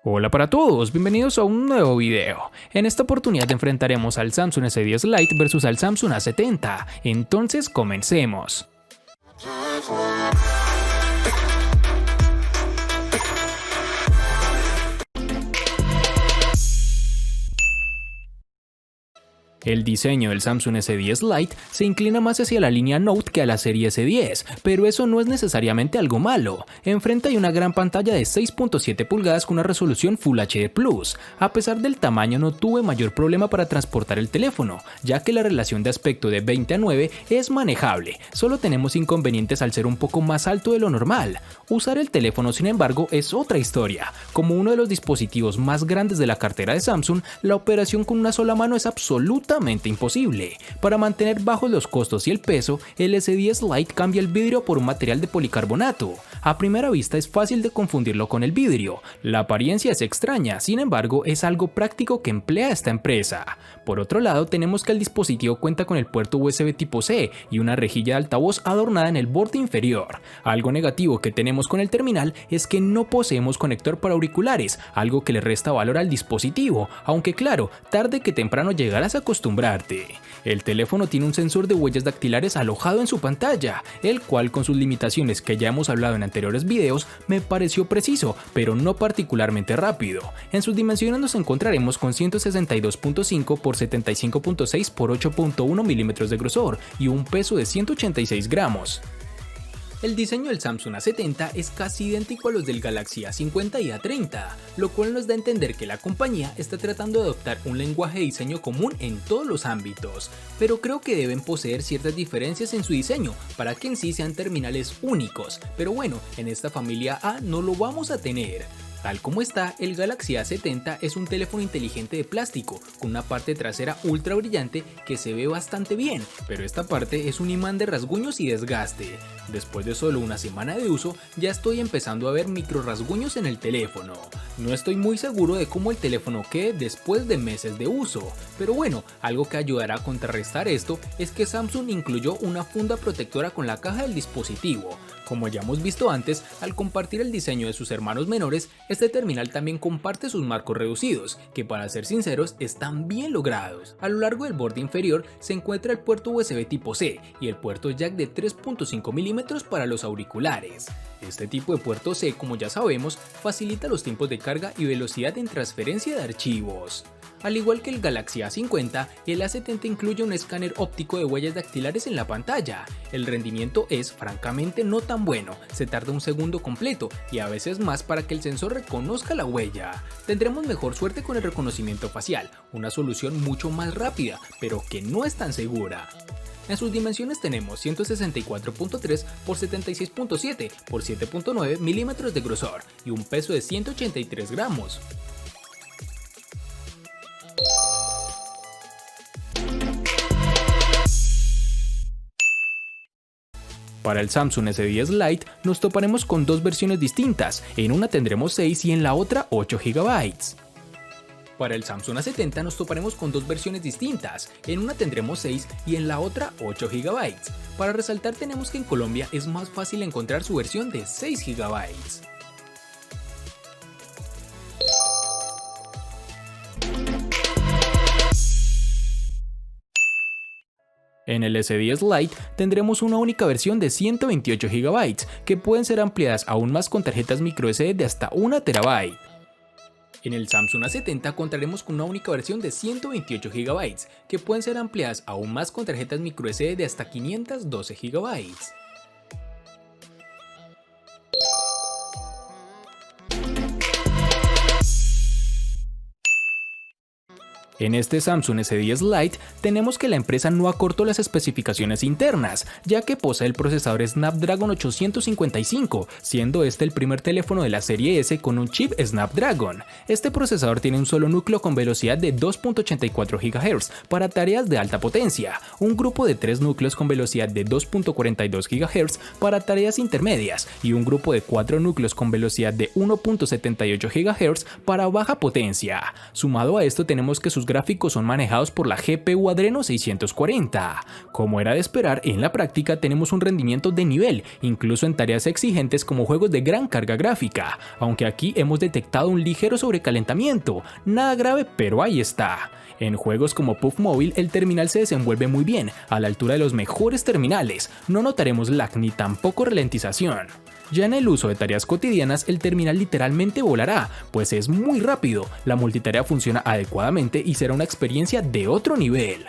Hola para todos, bienvenidos a un nuevo video. En esta oportunidad enfrentaremos al Samsung S10 Lite versus al Samsung A70, entonces comencemos. El diseño del Samsung S10 Lite se inclina más hacia la línea Note que a la serie S10, pero eso no es necesariamente algo malo. Enfrente hay una gran pantalla de 6.7 pulgadas con una resolución Full HD+. A pesar del tamaño no tuve mayor problema para transportar el teléfono, ya que la relación de aspecto de 20:9 es manejable, solo tenemos inconvenientes al ser un poco más alto de lo normal. Usar el teléfono sin embargo es otra historia. Como uno de los dispositivos más grandes de la cartera de Samsung, la operación con una sola mano es absolutamente imposible. Para mantener bajos los costos y el peso, el S10 Lite cambia el vidrio por un material de policarbonato. A primera vista es fácil de confundirlo con el vidrio. La apariencia es extraña, sin embargo es algo práctico que emplea esta empresa. Por otro lado, tenemos que el dispositivo cuenta con el puerto USB tipo C y una rejilla de altavoz adornada en el borde inferior. Algo negativo que tenemos con el terminal es que no poseemos conector para auriculares, algo que le resta valor al dispositivo, aunque claro, tarde que temprano llegarás a acostumbrarte. El teléfono tiene un sensor de huellas dactilares alojado en su pantalla, el cual con sus limitaciones que ya hemos hablado en anteriores videos me pareció preciso, pero no particularmente rápido. En sus dimensiones nos encontraremos con 162.5 x 75.6 x 8.1 milímetros de grosor y un peso de 186 gramos. El diseño del Samsung A70 es casi idéntico a los del Galaxy A50 y A30, lo cual nos da a entender que la compañía está tratando de adoptar un lenguaje de diseño común en todos los ámbitos, pero creo que deben poseer ciertas diferencias en su diseño para que en sí sean terminales únicos, pero bueno, en esta familia A no lo vamos a tener. Tal como está, el Galaxy A70 es un teléfono inteligente de plástico, con una parte trasera ultra brillante que se ve bastante bien, pero esta parte es un imán de rasguños y desgaste. Después de solo una semana de uso, ya estoy empezando a ver micro rasguños en el teléfono. No estoy muy seguro de cómo el teléfono quede después de meses de uso, pero bueno, algo que ayudará a contrarrestar esto es que Samsung incluyó una funda protectora con la caja del dispositivo. Como ya hemos visto antes, al compartir el diseño de sus hermanos menores, este terminal también comparte sus marcos reducidos, que para ser sinceros están bien logrados. A lo largo del borde inferior se encuentra el puerto USB tipo C y el puerto jack de 3.5 milímetros para los auriculares. Este tipo de puerto C, como ya sabemos, facilita los tiempos de carga y velocidad en transferencia de archivos. Al igual que el Galaxy A50, el A70 incluye un escáner óptico de huellas dactilares en la pantalla. El rendimiento es francamente no tan bueno, se tarda un segundo completo y a veces más para que el sensor reconozca la huella. Tendremos mejor suerte con el reconocimiento facial, una solución mucho más rápida, pero que no es tan segura. En sus dimensiones tenemos 164.3 x 76.7 x 7.9 milímetros de grosor y un peso de 183 gramos. Para el Samsung S10 Lite nos toparemos con dos versiones distintas, en una tendremos 6 y en la otra 8 GB. Para el Samsung A70 nos toparemos con dos versiones distintas, en una tendremos 6 y en la otra 8 GB. Para resaltar tenemos que en Colombia es más fácil encontrar su versión de 6 GB. En el S10 Lite tendremos una única versión de 128 GB, que pueden ser ampliadas aún más con tarjetas microSD de hasta 1 TB. En el Samsung A70 contaremos con una única versión de 128 GB, que pueden ser ampliadas aún más con tarjetas microSD de hasta 512 GB. En este Samsung S10 Lite tenemos que la empresa no acortó las especificaciones internas, ya que posee el procesador Snapdragon 855, siendo este el primer teléfono de la serie S con un chip Snapdragon. Este procesador tiene un solo núcleo con velocidad de 2.84 GHz para tareas de alta potencia, un grupo de 3 núcleos con velocidad de 2.42 GHz para tareas intermedias y un grupo de 4 núcleos con velocidad de 1.78 GHz para baja potencia. Sumado a esto tenemos que sus gráficos son manejados por la GPU Adreno 640. Como era de esperar, en la práctica tenemos un rendimiento de nivel, incluso en tareas exigentes como juegos de gran carga gráfica, aunque aquí hemos detectado un ligero sobrecalentamiento, nada grave pero ahí está. En juegos como PUBG Mobile el terminal se desenvuelve muy bien, a la altura de los mejores terminales, no notaremos lag ni tampoco ralentización. Ya en el uso de tareas cotidianas el terminal literalmente volará, pues es muy rápido, la multitarea funciona adecuadamente y será una experiencia de otro nivel.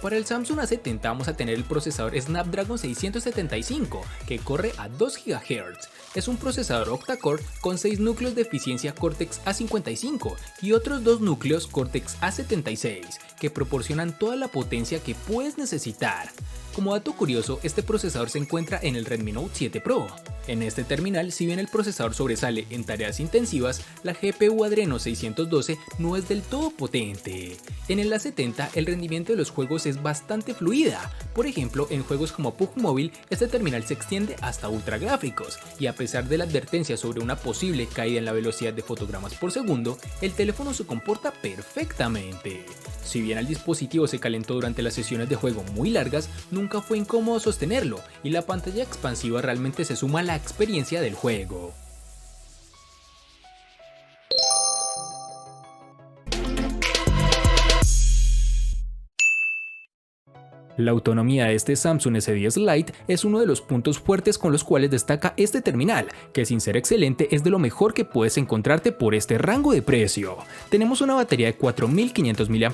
Para el Samsung A70 vamos a tener el procesador Snapdragon 675 que corre a 2 GHz. Es un procesador octa-core con 6 núcleos de eficiencia Cortex A55 y otros 2 núcleos Cortex A76 que proporcionan toda la potencia que puedes necesitar. Como dato curioso, este procesador se encuentra en el Redmi Note 7 Pro. En este terminal, si bien el procesador sobresale en tareas intensivas, la GPU Adreno 612 no es del todo potente. En el A70 el rendimiento de los juegos es bastante fluida, por ejemplo en juegos como PUBG Mobile este terminal se extiende hasta ultra gráficos y a pesar de la advertencia sobre una posible caída en la velocidad de fotogramas por segundo, el teléfono se comporta perfectamente. Si bien el dispositivo se calentó durante las sesiones de juego muy largas, nunca fue incómodo sostenerlo y la pantalla expansiva realmente se suma a la experiencia del juego. La autonomía de este Samsung S10 Lite es uno de los puntos fuertes con los cuales destaca este terminal, que sin ser excelente es de lo mejor que puedes encontrarte por este rango de precio. Tenemos una batería de 4500 mAh,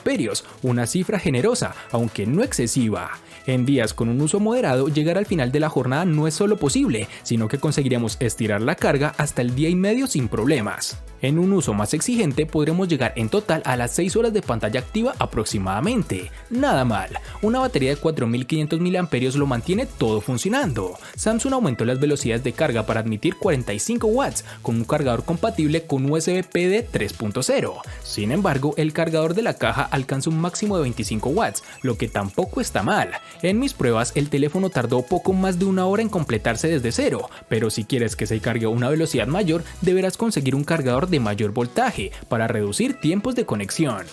una cifra generosa, aunque no excesiva. En días con un uso moderado, llegar al final de la jornada no es solo posible, sino que conseguiríamos estirar la carga hasta el día y medio sin problemas. En un uso más exigente podremos llegar en total a las 6 horas de pantalla activa aproximadamente. Nada mal, una batería de 4500 mAh lo mantiene todo funcionando. Samsung aumentó las velocidades de carga para admitir 45 watts con un cargador compatible con USB PD 3.0. Sin embargo, el cargador de la caja alcanza un máximo de 25 watts, lo que tampoco está mal. En mis pruebas el teléfono tardó poco más de una hora en completarse desde cero, pero si quieres que se cargue a una velocidad mayor deberás conseguir un cargador de mayor voltaje para reducir tiempos de conexión.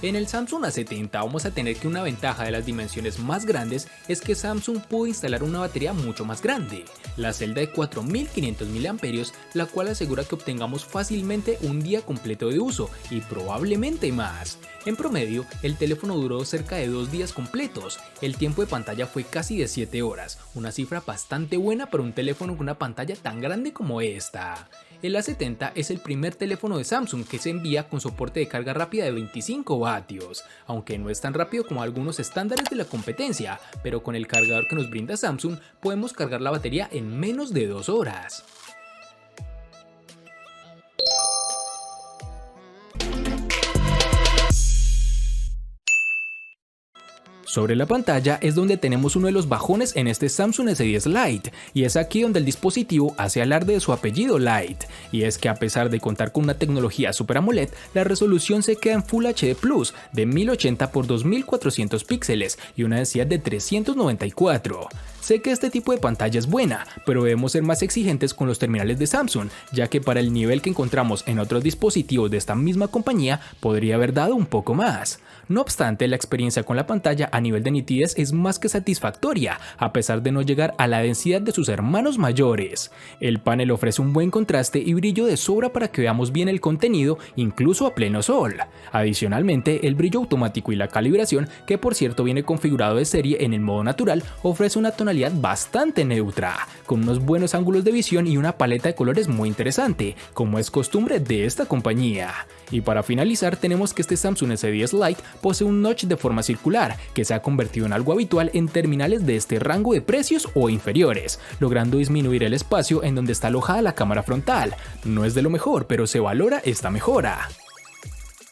En el Samsung A70 vamos a tener que una ventaja de las dimensiones más grandes es que Samsung pudo instalar una batería mucho más grande, la celda de 4500 mAh, la cual asegura que obtengamos fácilmente un día completo de uso y probablemente más. En promedio, el teléfono duró cerca de 2 días completos, el tiempo de pantalla fue casi de 7 horas, una cifra bastante buena para un teléfono con una pantalla tan grande como esta. El A70 es el primer teléfono de Samsung que se envía con soporte de carga rápida de 25 vatios, aunque no es tan rápido como algunos estándares de la competencia, pero con el cargador que nos brinda Samsung podemos cargar la batería en menos de 2 horas. Sobre la pantalla es donde tenemos uno de los bajones en este Samsung S10 Lite, y es aquí donde el dispositivo hace alarde de su apellido Lite, y es que a pesar de contar con una tecnología Super AMOLED, la resolución se queda en Full HD Plus de 1080 x 2400 píxeles y una densidad de 394. Sé que este tipo de pantalla es buena, pero debemos ser más exigentes con los terminales de Samsung, ya que para el nivel que encontramos en otros dispositivos de esta misma compañía podría haber dado un poco más. No obstante, la experiencia con la pantalla a nivel de nitidez es más que satisfactoria, a pesar de no llegar a la densidad de sus hermanos mayores. El panel ofrece un buen contraste y brillo de sobra para que veamos bien el contenido, incluso a pleno sol. Adicionalmente, el brillo automático y la calibración, que por cierto viene configurado de serie en el modo natural, ofrece una tonalidad bastante neutra, con unos buenos ángulos de visión y una paleta de colores muy interesante, como es costumbre de esta compañía. Y para finalizar, tenemos que este Samsung S10 Lite posee un notch de forma circular, que se ha convertido en algo habitual en terminales de este rango de precios o inferiores, logrando disminuir el espacio en donde está alojada la cámara frontal. No es de lo mejor, pero se valora esta mejora.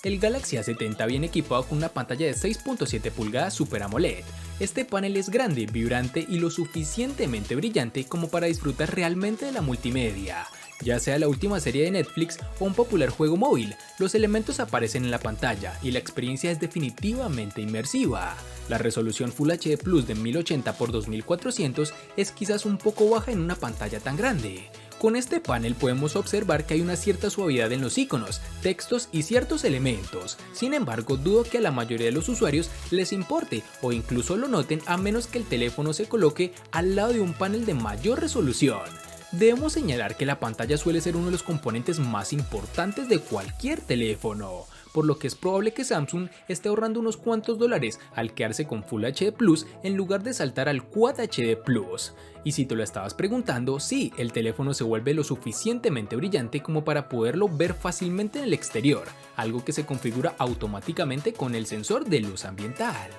El Galaxy A70 viene equipado con una pantalla de 6.7 pulgadas Super AMOLED. Este panel es grande, vibrante y lo suficientemente brillante como para disfrutar realmente de la multimedia. Ya sea la última serie de Netflix o un popular juego móvil, los elementos aparecen en la pantalla y la experiencia es definitivamente inmersiva. La resolución Full HD Plus de 1080 x 2400 es quizás un poco baja en una pantalla tan grande. Con este panel podemos observar que hay una cierta suavidad en los iconos, textos y ciertos elementos. Sin embargo, dudo que a la mayoría de los usuarios les importe o incluso lo noten a menos que el teléfono se coloque al lado de un panel de mayor resolución. Debemos señalar que la pantalla suele ser uno de los componentes más importantes de cualquier teléfono, por lo que es probable que Samsung esté ahorrando unos cuantos dólares al quedarse con Full HD Plus en lugar de saltar al Quad HD Plus. Y si te lo estabas preguntando, sí, el teléfono se vuelve lo suficientemente brillante como para poderlo ver fácilmente en el exterior, algo que se configura automáticamente con el sensor de luz ambiental.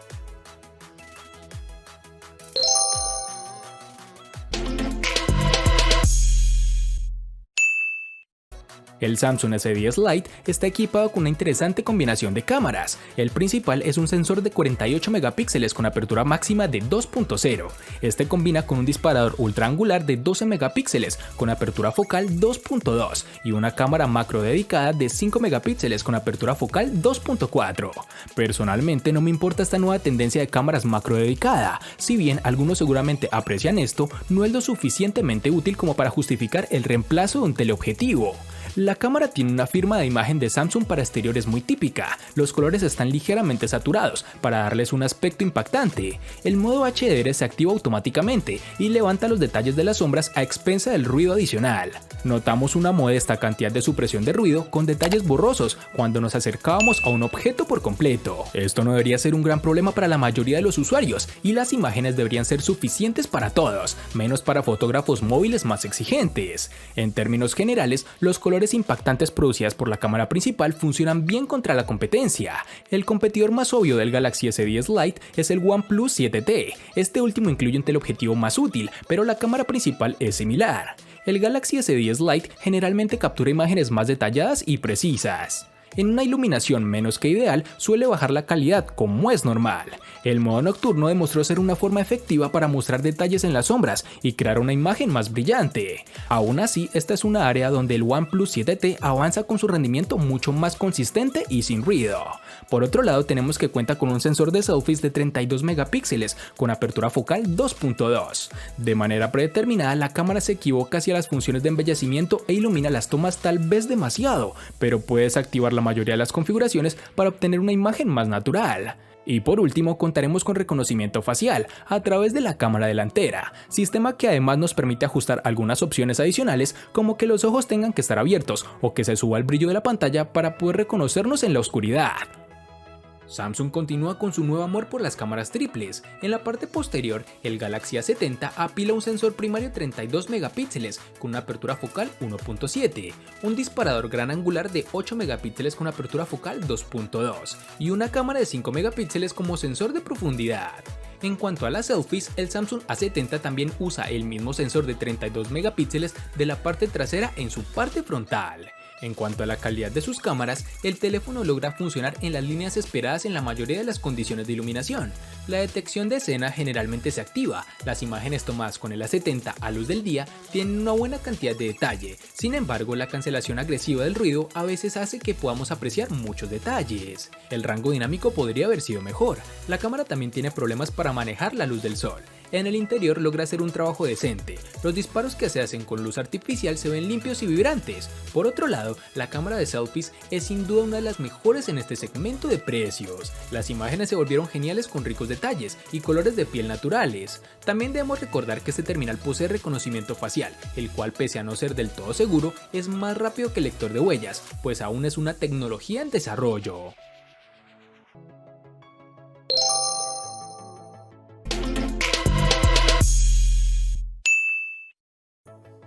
El Samsung S10 Lite está equipado con una interesante combinación de cámaras. El principal es un sensor de 48 megapíxeles con apertura máxima de 2.0. Este combina con un disparador ultra angular de 12 megapíxeles con apertura focal 2.2 y una cámara macro dedicada de 5 megapíxeles con apertura focal 2.4. Personalmente no me importa esta nueva tendencia de cámaras macro dedicada. Si bien algunos seguramente aprecian esto, no es lo suficientemente útil como para justificar el reemplazo de un teleobjetivo. La cámara tiene una firma de imagen de Samsung para exteriores muy típica, los colores están ligeramente saturados para darles un aspecto impactante. El modo HDR se activa automáticamente y levanta los detalles de las sombras a expensa del ruido adicional. Notamos una modesta cantidad de supresión de ruido con detalles borrosos cuando nos acercábamos a un objeto por completo. Esto no debería ser un gran problema para la mayoría de los usuarios y las imágenes deberían ser suficientes para todos, menos para fotógrafos móviles más exigentes. En términos generales, los colores impactantes producidas por la cámara principal funcionan bien contra la competencia. El competidor más obvio del Galaxy S10 Lite es el OnePlus 7T. Este último incluye un teleobjetivo más útil, pero la cámara principal es similar. El Galaxy S10 Lite generalmente captura imágenes más detalladas y precisas. En una iluminación menos que ideal suele bajar la calidad, como es normal. El modo nocturno demostró ser una forma efectiva para mostrar detalles en las sombras y crear una imagen más brillante. Aún así, esta es una área donde el OnePlus 7T avanza con su rendimiento mucho más consistente y sin ruido. Por otro lado, tenemos que cuenta con un sensor de selfies de 32 megapíxeles con apertura focal 2.2. De manera predeterminada, la cámara se equivoca hacia las funciones de embellecimiento e ilumina las tomas tal vez demasiado, pero puede desactivar la mayoría de las configuraciones para obtener una imagen más natural. Y por último, contaremos con reconocimiento facial a través de la cámara delantera, sistema que además nos permite ajustar algunas opciones adicionales como que los ojos tengan que estar abiertos o que se suba el brillo de la pantalla para poder reconocernos en la oscuridad. Samsung continúa con su nuevo amor por las cámaras triples. En la parte posterior, el Galaxy A70 apila un sensor primario de 32 megapíxeles con una apertura focal 1.7, un disparador gran angular de 8 megapíxeles con apertura focal 2.2 y una cámara de 5 megapíxeles como sensor de profundidad. En cuanto a las selfies, el Samsung A70 también usa el mismo sensor de 32 megapíxeles de la parte trasera en su parte frontal. En cuanto a la calidad de sus cámaras, el teléfono logra funcionar en las líneas esperadas en la mayoría de las condiciones de iluminación. La detección de escena generalmente se activa, las imágenes tomadas con el A70 a luz del día tienen una buena cantidad de detalle, sin embargo la cancelación agresiva del ruido a veces hace que podamos apreciar muchos detalles. El rango dinámico podría haber sido mejor, la cámara también tiene problemas para manejar la luz del sol. En el interior logra hacer un trabajo decente, los disparos que se hacen con luz artificial se ven limpios y vibrantes. Por otro lado, la cámara de selfies es sin duda una de las mejores en este segmento de precios. Las imágenes se volvieron geniales con ricos detalles y colores de piel naturales. También debemos recordar que este terminal posee reconocimiento facial, el cual pese a no ser del todo seguro, es más rápido que el lector de huellas, pues aún es una tecnología en desarrollo.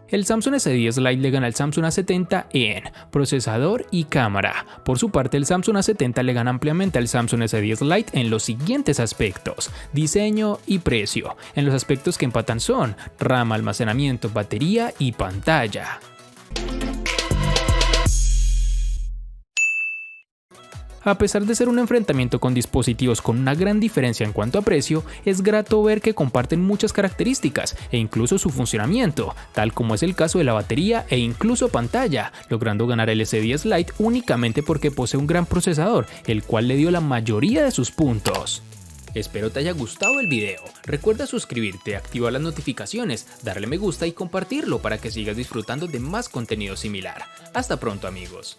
El Samsung S10 Lite le gana al Samsung A70 en procesador y cámara. Por su parte, el Samsung A70 le gana ampliamente al Samsung S10 Lite en los siguientes aspectos: diseño y precio. En los aspectos que empatan son RAM, almacenamiento, batería y pantalla. A pesar de ser un enfrentamiento con dispositivos con una gran diferencia en cuanto a precio, es grato ver que comparten muchas características e incluso su funcionamiento, tal como es el caso de la batería e incluso pantalla, logrando ganar el S10 Lite únicamente porque posee un gran procesador, el cual le dio la mayoría de sus puntos. Espero te haya gustado el video. Recuerda suscribirte, activar las notificaciones, darle me gusta y compartirlo para que sigas disfrutando de más contenido similar. Hasta pronto amigos.